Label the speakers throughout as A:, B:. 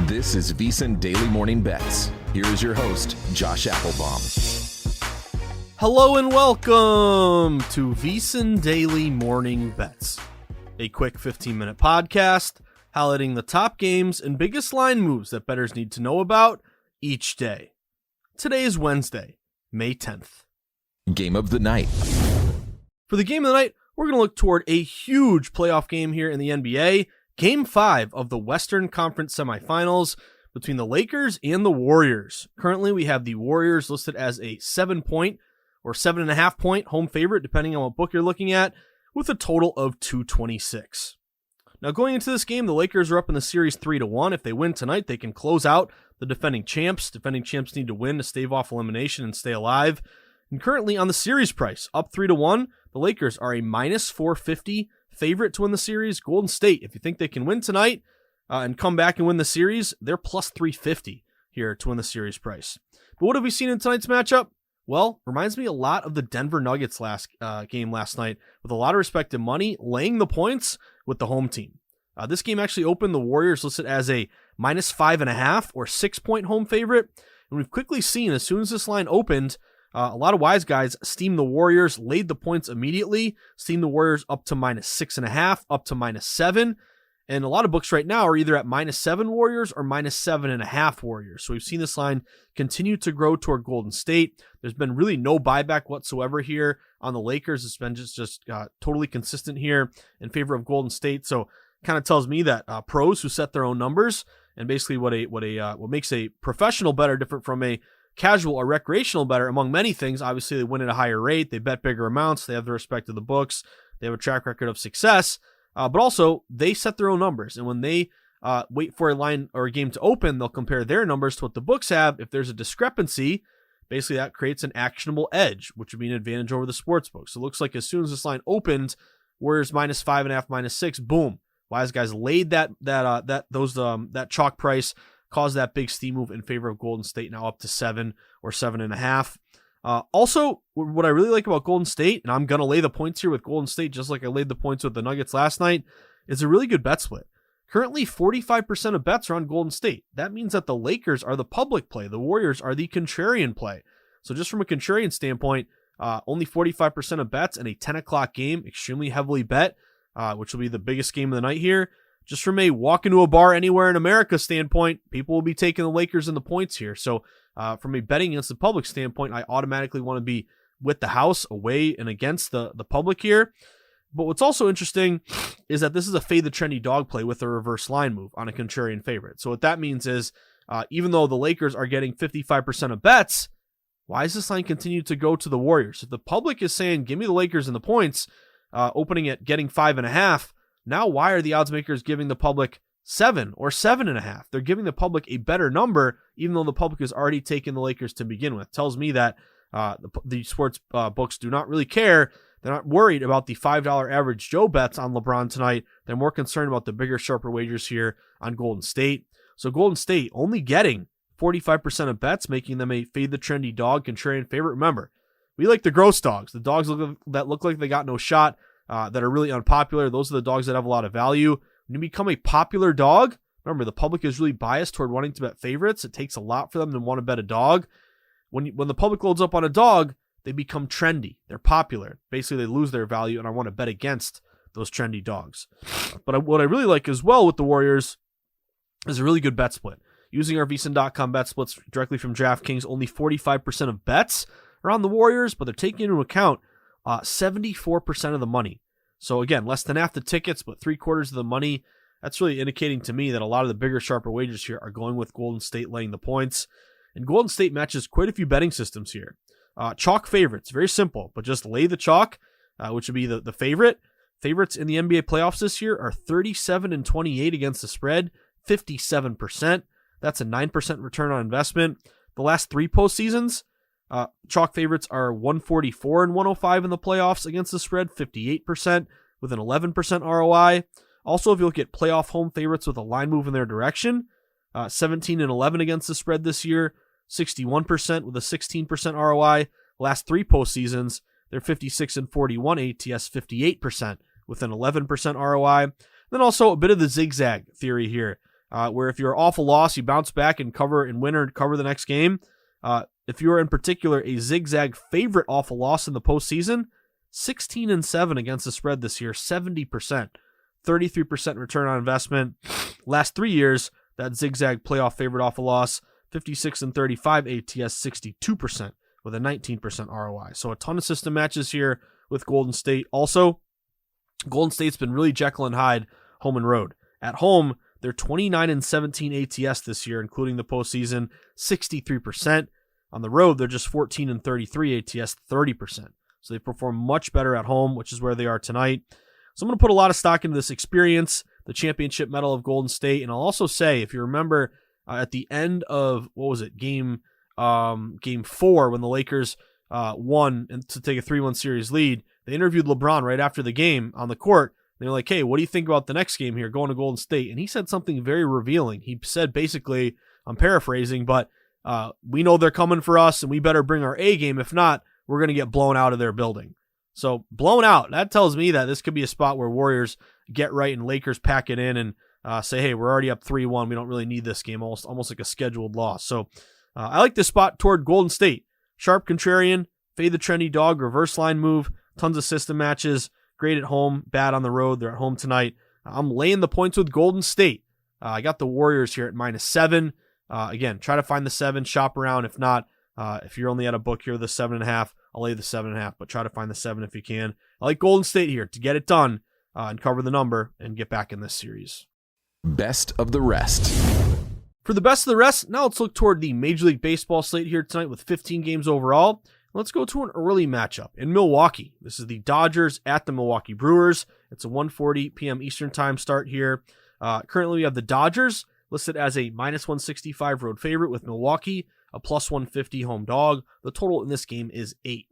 A: This is VSiN Daily Morning Bets. Here is your host, Josh Appelbaum.
B: Hello and welcome to VSiN Daily Morning Bets, a quick 15-minute podcast highlighting the top games and biggest line moves that bettors need to know about each day. Today is Wednesday, May 10th.
A: Game of the night.
B: For the game of the night, we're going to look toward a huge playoff game here in the NBA. Game 5 of the Western Conference semifinals between the Lakers and the Warriors. Currently, we have the Warriors listed as a 7-point or 7.5-point home favorite, depending on what book you're looking at, with a total of 226. Now, going into this game, the Lakers are up in the series 3-1. If they win tonight, they can close out the defending champs. Defending champs need to win to stave off elimination and stay alive. And currently on the series price, up 3-1, the Lakers are a minus 450 favorite to win the series. Golden State, if you think they can win tonight and come back and win the series, they're plus 350 here to win the series price. But what have we seen in tonight's matchup? Well, reminds me a lot of the Denver Nuggets game last night, with a lot of respected money laying the points with the home team. This game actually opened the Warriors listed as a minus 5.5 or 6-point home favorite. And we've quickly seen, as soon as this line opened, a lot of wise guys steamed the Warriors, laid the points immediately, steamed the Warriors up to minus 6.5, up to minus 7. And a lot of books right now are either at minus 7 Warriors or minus 7.5 Warriors. So we've seen this line continue to grow toward Golden State. There's been really no buyback whatsoever here on the Lakers. It's been just totally consistent here in favor of Golden State. So it kind of tells me that pros who set their own numbers, and basically what makes a professional bettor different from a casual or recreational bettor, among many things, obviously they win at a higher rate, they bet bigger amounts, they have the respect of the books, they have a track record of success, but also they set their own numbers. And when they wait for a line or a game to open, they'll compare their numbers to what the books have. If there's a discrepancy, basically that creates an actionable edge, which would be an advantage over the sports books. So it looks like as soon as this line opened, Warriors minus 5.5, minus 6, boom, wise guys laid that chalk price, caused that big steam move in favor of Golden State, now up to 7 or 7.5. Also, what I really like about Golden State, and I'm going to lay the points here with Golden State just like I laid the points with the Nuggets last night, is a really good bet split. Currently, 45% of bets are on Golden State. That means that the Lakers are the public play. The Warriors are the contrarian play. So just from a contrarian standpoint, only 45% of bets in a 10 o'clock game, extremely heavily bet, which will be the biggest game of the night here. Just from a walk into a bar anywhere in America standpoint, people will be taking the Lakers and the points here. So from a betting against the public standpoint, I automatically want to be with the house, away and against the public here. But what's also interesting is that this is a fade the trendy dog play with a reverse line move on a contrarian favorite. So what that means is even though the Lakers are getting 55% of bets, why does this line continue to go to the Warriors? If the public is saying, give me the Lakers and the points, opening at getting 5.5, now, why are the odds makers giving the public 7 or 7.5? They're giving the public a better number, even though the public has already taken the Lakers to begin with. Tells me that the sports books do not really care. They're not worried about the $5 average Joe bets on LeBron tonight. They're more concerned about the bigger, sharper wagers here on Golden State. So Golden State only getting 45% of bets, making them a fade the trendy dog contrarian favorite. Remember, we like the gross dogs, the dogs that look like they got no shot. That are really unpopular. Those are the dogs that have a lot of value. When you become a popular dog, remember the public is really biased toward wanting to bet favorites. It takes a lot for them to want to bet a dog. When the public loads up on a dog, they become trendy. They're popular. Basically, they lose their value, and I want to bet against those trendy dogs. But what I really like as well with the Warriors is a really good bet split. Using our VSiN.com bet splits directly from DraftKings, only 45% of bets are on the Warriors, but they're taking into account 74% of the money. So again, less than half the tickets, but 3/4 of the money. That's really indicating to me that a lot of the bigger, sharper wagers here are going with Golden State laying the points. And Golden State matches quite a few betting systems here. Chalk favorites, very simple, but just lay the chalk, which would be the favorite. Favorites in the NBA playoffs this year are 37-28 against the spread, 57%. That's a 9% return on investment. The last 3 postseasons, chalk favorites are 144 and 105 in the playoffs against the spread, 58% with an 11% ROI. Also, if you look at playoff home favorites with a line move in their direction, 17 and 11 against the spread this year, 61% with a 16% ROI. Last 3 postseasons, they're 56 and 41 ATS, 58% with an 11% ROI. Then also a bit of the zigzag theory here. where if you're an awful loss, you bounce back and cover and win or cover the next game. If you're in particular a zigzag favorite awful loss in the postseason, 16-7 against the spread this year, 70%, 33% return on investment. Last 3 years, that zigzag playoff favorite awful loss, 56-35 ATS, 62% with a 19% ROI. So a ton of system matches here with Golden State. Also, Golden State's been really Jekyll and Hyde home and road. At home, they're 29-17 ATS this year, including the postseason, 63%. On the road, they're just 14-33 ATS, 30%. So they perform much better at home, which is where they are tonight. So I'm going to put a lot of stock into this experience, the championship medal of Golden State. And I'll also say, if you remember at the end of, game 4, when the Lakers won and to take a 3-1 series lead, they interviewed LeBron right after the game on the court. They were like, hey, what do you think about the next game here, going to Golden State? And he said something very revealing. He said basically, I'm paraphrasing, but we know they're coming for us and we better bring our A game. If not, we're going to get blown out of their building. So blown out, that tells me that this could be a spot where Warriors get right and Lakers pack it in and say, hey, we're already up 3-1. We don't really need this game, almost like a scheduled loss. So I like this spot toward Golden State. Sharp contrarian, fade the trendy dog, reverse line move, tons of system matches, great at home, bad on the road. They're at home tonight. I'm laying the points with Golden State. I got the Warriors here at -7. Again, try to find the 7, shop around. If not, if you're only at a book here with a 7.5, I'll lay the 7.5, but try to find the 7 if you can. I like Golden State here to get it done and cover the number and get back in this series.
A: Best of the rest.
B: For the best of the rest, now let's look toward the Major League Baseball slate here tonight with 15 games overall. Let's go to an early matchup in Milwaukee. This is the Dodgers at the Milwaukee Brewers. It's a 1:40 p.m. Eastern time start here. Currently, we have the Dodgers listed as a -165 road favorite with Milwaukee, a +150 home dog. The total in this game is 8.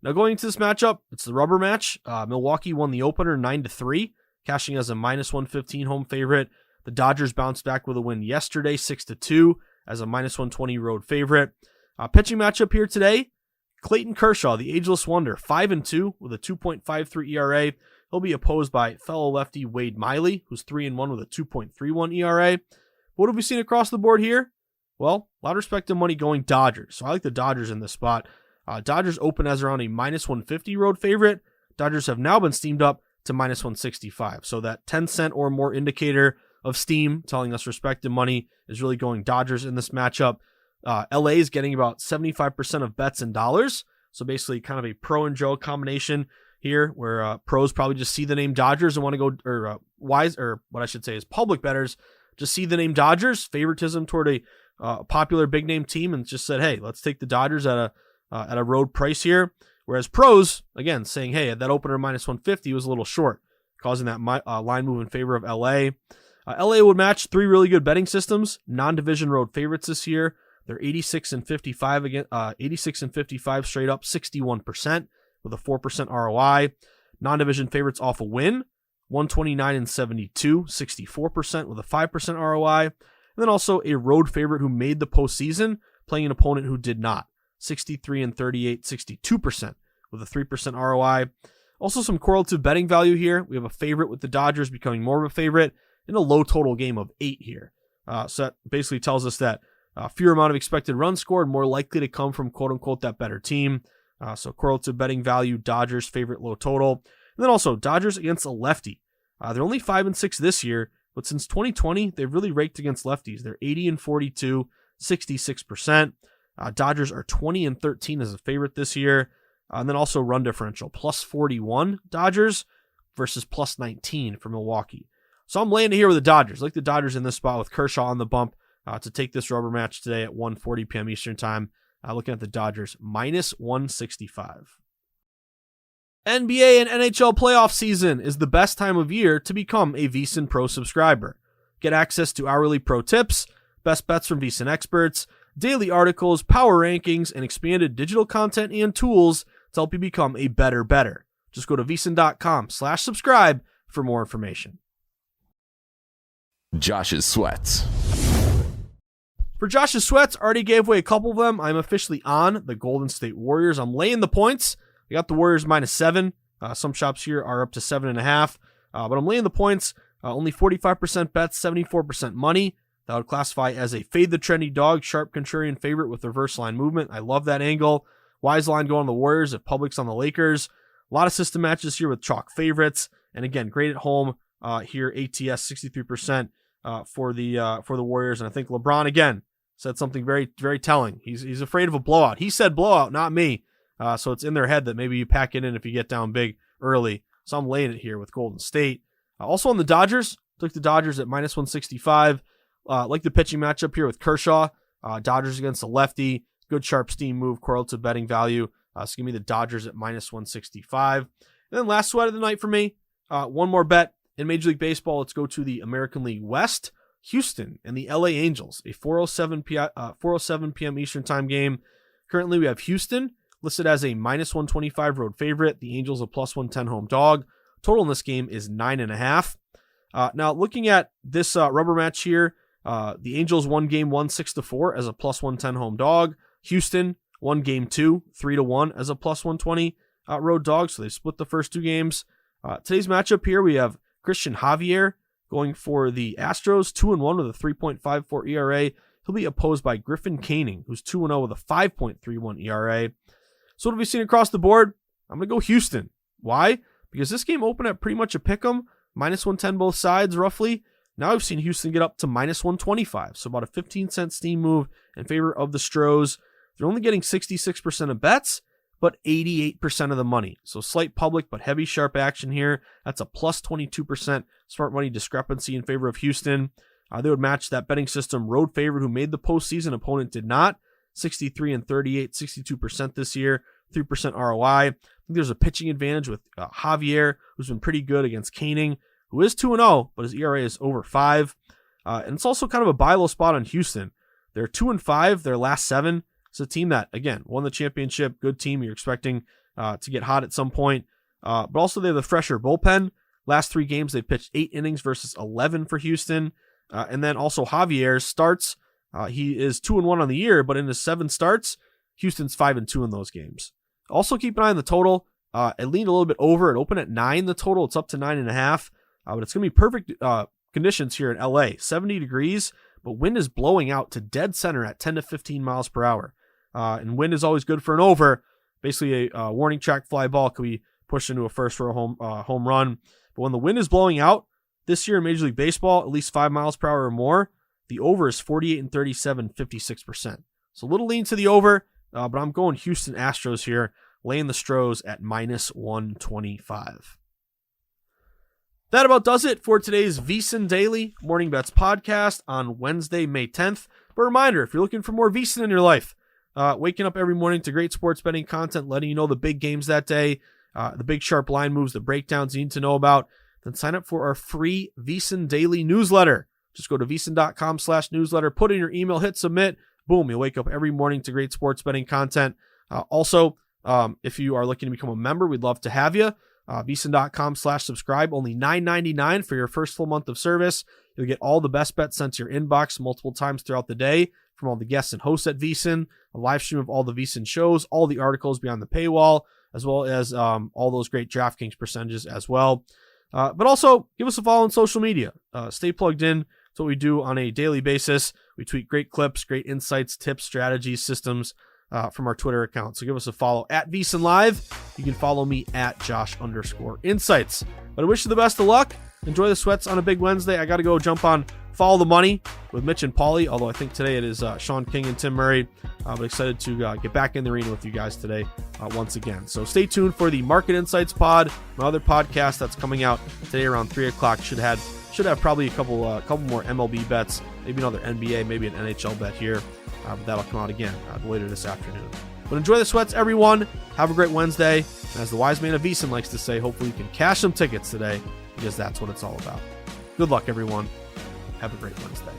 B: Now going into this matchup, it's the rubber match. Milwaukee won the opener 9-3, cashing as a -115 home favorite. The Dodgers bounced back with a win yesterday, 6-2, as a -120 road favorite. Pitching matchup here today, Clayton Kershaw, the ageless wonder, 5-2 with a 2.53 ERA. He'll be opposed by fellow lefty Wade Miley, who's 3-1 with a 2.31 ERA. What have we seen across the board here? Well, a lot of respect and money going Dodgers. So I like the Dodgers in this spot. Dodgers open as around a -150 road favorite. Dodgers have now been steamed up to -165. So that 10-cent or more indicator of steam telling us respect and money is really going Dodgers in this matchup. LA is getting about 75% of bets in dollars. So basically kind of a pro and Joe combination here where pros probably just see the name Dodgers and want to go, or what I should say is public bettors just see the name Dodgers, favoritism toward a popular big name team, and just said, hey, let's take the Dodgers at a road price here. Whereas pros, again, saying, hey, that opener -150 was a little short, causing that line move in favor of LA. LA would match 3 really good betting systems, non-division road favorites this year. They're 86-55 again, 86-55 straight up, 61% with a 4% ROI. Non-division favorites off a win, 129-72, 64% with a 5% ROI. And then also a road favorite who made the postseason, playing an opponent who did not, 63-38, 62% with a 3% ROI. Also some correlative betting value here. We have a favorite with the Dodgers becoming more of a favorite in a low total game of 8 here. So that basically tells us that fewer amount of expected runs scored, more likely to come from quote-unquote that better team. So correlative betting value, Dodgers favorite low total. And then also Dodgers against a lefty. They're only 5-6 this year, but since 2020, they've really raked against lefties. They're 80-42, 66%. Dodgers are 20-13 as a favorite this year. And then also run differential, +41 Dodgers versus +19 for Milwaukee. So I'm laying it here with the Dodgers. I like the Dodgers in this spot with Kershaw on the bump to take this rubber match today at 1:40 p.m. Eastern time. Looking at the Dodgers, -165. NBA and NHL playoff season is the best time of year to become a VSiN Pro subscriber. Get access to hourly pro tips, best bets from VSiN experts, daily articles, power rankings, and expanded digital content and tools to help you become a better bettor. Just go to vsin.com/subscribe for more information.
A: Josh's sweats.
B: For Josh's sweats, already gave away a couple of them. I'm officially on the Golden State Warriors. I'm laying the points. I got the Warriors -7. Some shops here are up to 7.5. But I'm laying the points. Only 45% bets, 74% money. That would classify as a fade the trendy dog, sharp contrarian favorite with reverse line movement. I love that angle. Wise line going on the Warriors if public's on the Lakers. A lot of system matches here with chalk favorites. And again, great at home here. ATS 63% for the Warriors. And I think LeBron again said something very, very telling. He's afraid of a blowout. He said blowout, not me. So it's in their head that maybe you pack it in if you get down big early. So I'm laying it here with Golden State. Also on the Dodgers, took the Dodgers at minus 165. Like the pitching matchup here with Kershaw. Dodgers against the lefty. Good sharp steam move, correlative betting value. So give me the Dodgers at minus 165. And then last sweat of the night for me. One more bet in Major League Baseball. Let's go to the American League West. Houston and the LA Angels. A 4:07 p.m. Eastern time game. Currently we have Houston listed as a minus 125 road favorite. The Angels a plus 110 home dog. Total in this game is 9.5. Now looking at this rubber match here, the Angels won game 1 6-4 as a plus 110 home dog. Houston won game 2 3-1 as a plus 120 road dog. So they split the first two games. Today's matchup here, we have Christian Javier going for the Astros, 2-1 with a 3.54 ERA. He'll be opposed by Griffin Canning, who's 2-0 with a 5.31 ERA. So what have we seen across the board? I'm going to go Houston. Why? Because this game opened at pretty much a pick'em, minus 110 both sides roughly. Now I've seen Houston get up to minus 125, so about a 15-cent steam move in favor of the Stros. They're only getting 66% of bets, but 88% of the money. So slight public, but heavy sharp action here. That's a plus 22% smart money discrepancy in favor of Houston. They would match that betting system road favorite who made the postseason. Opponent did not. 63 and 38, 62% this year, 3% ROI. I think there's a pitching advantage with Javier, who's been pretty good against Canning, who is 2-0, but his ERA is over 5. And it's also kind of a buy low spot on Houston. They're 2-5, their last 7. It's a team that, again, won the championship. Good team. You're expecting to get hot at some point. But also they have the fresher bullpen. Last 3 games, they pitched 8 innings versus 11 for Houston. And then also Javier starts. He is 2-1 on the year, but in his 7 starts, Houston's 5-2 in those games. Also keep an eye on the total. It leaned a little bit over. It opened at 9, the total. It's up to 9.5. But it's going to be perfect conditions here in LA. 70 degrees, but wind is blowing out to dead center at 10 to 15 miles per hour. And wind is always good for an over. Basically, a warning track fly ball could be pushed into a first for a home run. But when the wind is blowing out this year in Major League Baseball, at least 5 miles per hour or more, the over is 48 and 37, 56%. So a little lean to the over, but I'm going Houston Astros here, laying the Stros at minus 125. That about does it for today's VSiN Daily Morning Bets podcast on Wednesday, May 10th. But a reminder, if you're looking for more VSiN in your life, waking up every morning to great sports betting content, letting you know the big games that day, the big sharp line moves, the breakdowns you need to know about, then sign up for our free VSiN Daily newsletter. Just go to VSiN.com/newsletter, put in your email, hit submit. Boom, you'll wake up every morning to great sports betting content. Also, if you are looking to become a member, we'd love to have you. VSiN.com/subscribe, only $9.99 for your first full month of service. You'll get all the best bets sent to your inbox multiple times throughout the day from all the guests and hosts at VSiN, a live stream of all the VSiN shows, all the articles beyond the paywall, as well as all those great DraftKings percentages as well. But also, give us a follow on social media. Stay plugged in. It's what we do on a daily basis. We tweet great clips, great insights, tips, strategies, systems from our Twitter account. So give us a follow at VSiN Live. You can follow me at Josh_insights. But I wish you the best of luck. Enjoy the sweats on a big Wednesday. I got to go jump on Follow the Money with Mitch and Paulie, although I think today it is Sean King and Tim Murray. But excited to get back in the arena with you guys today once again. So stay tuned for the Market Insights pod, my other podcast that's coming out today around 3 o'clock. Should have probably a couple more MLB bets, maybe another NBA, maybe an NHL bet here. But that'll come out again later this afternoon. But enjoy the sweats, everyone. Have a great Wednesday. And as the wise man of VSiN likes to say, hopefully you can cash some tickets today, because that's what it's all about. Good luck, everyone. Have a great Wednesday.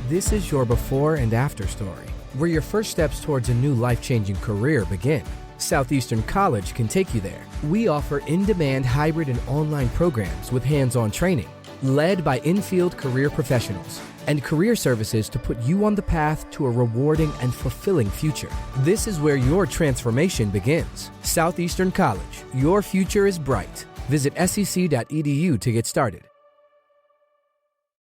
C: This is your before and after story, where your first steps towards a new life-changing career begin. Southeastern College can take you there. We offer in-demand hybrid and online programs with hands-on training. led by infield career professionals, and career services to put you on the path to a rewarding and fulfilling future. This is where your transformation begins. Southeastern College, your future is bright. Visit sec.edu to get started.